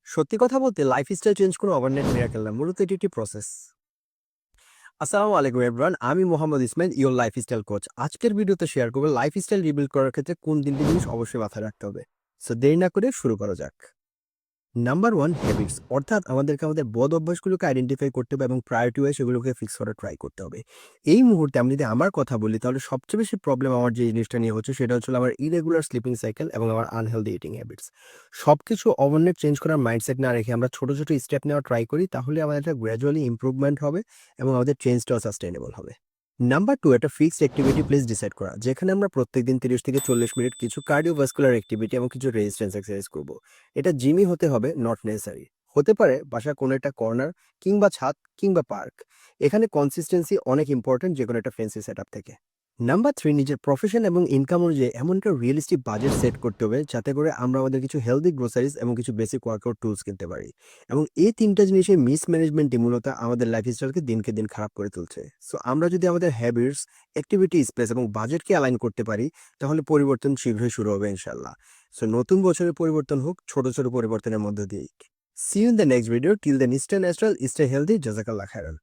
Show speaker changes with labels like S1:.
S1: সত্যি কথা বলতে লাইফস্টাইল চেঞ্জ কোনো ওভারনাইট মিরাকেল না। মূলত এটি একটি প্রসেস। আসসালামু আলাইকুম এভরিওয়ান। আমি Mohammad Ismail, your lifestyle coach. আজকের ভিডিওতে শেয়ার করব লাইফস্টাইল রিবিল্ড করার ক্ষেত্রে কোন ৩টি জিনিস অবশ্যই মাথায় রাখতে হবে। সো দেরি না করে শুরু করা যাক। নাম্বার 1, হ্যাবিটস, অর্থাৎ আমাদেরকে আমাদের বদ অভ্যাসগুলোকে আইডেন্টিফাই করতে হবে এবং প্রায়োরিটি ওয়াইজ সেগুলোকে ফিক্স করার ট্রাই করতে হবে। এই মুহূর্তে আমি যদি আমার কথা বলি তাহলে সবচেয়ে বেশি প্রবলেম আমার যে জিনিসটা নিয়ে হচ্ছে সেটা হচ্ছে আমার ইরেগুলার স্লিপিং সাইকেল এবং আমার আনহেলদি ইটিং হ্যাবিটস। সবকিছু ওভারনাইট চেঞ্জ করার মাইন্ডসেট না রেখে আমরা ছোট ছোট স্টেপ নেওয়া ট্রাই করি, তাহলে আমাদের একটা গ্র্যাজুয়ালি ইমপ্রুভমেন্ট হবে এবং আমাদের চেঞ্জটাও সাস্টেইনেবল হবে। নাম্বার 2, একটা ফিক্সড অ্যাক্টিভিটি প্লেস ডিসাইড করা, যেখানে আমরা প্রত্যেকদিন 30 থেকে 40 মিনিট কিছু কার্ডিওভাস্কুলার অ্যাক্টিভিটি এবং কিছু রেজিস্ট্যান্স এক্সারসাইজ করব। এটা জিমই হতে হবে, নট নেসেসারি। হতে পারে বাসার কোনো একটা কর্নার কিংবা ছাদ কিংবা পার্ক। এখানে কনসিস্টেন্সি অনেক ইম্পর্টেন্ট যে কোনো একটা ফেন্সি সেটআপ থেকে। নাম্বার 3, নিজের প্রফেশন এবং ইনকাম অনুযায়ী এমন একটা রিয়েলিস্টিক বাজেট সেট করতে হবে যাতে করে আমরা আমাদের কিছু হেলদি গ্রোসারিজ এবং কিছু বেসিক ওয়ার্কআউট টুলস কিনতে পারি। এবং এই 3টা জিনিসের মিসম্যানেজমেন্টই মূলত আমাদের লাইফস্টাইলকে দিনকে দিন খারাপ করে তুলছে। সো আমরা যদি আমাদের হ্যাবিটস, অ্যাক্টিভিটি, স্পেস এবং বাজেটকে অ্যালাইন করতে পারি তাহলে পরিবর্তন শীঘ্রই শুরু হবে ইনশাআল্লাহ। সো নতুন বছরের পরিবর্তন হোক ছোট ছোট পরিবর্তনের মধ্য দিয়েই। See you in the next video. Till then stay natural, stay healthy. জাযাকাল্লাহ খাইরান।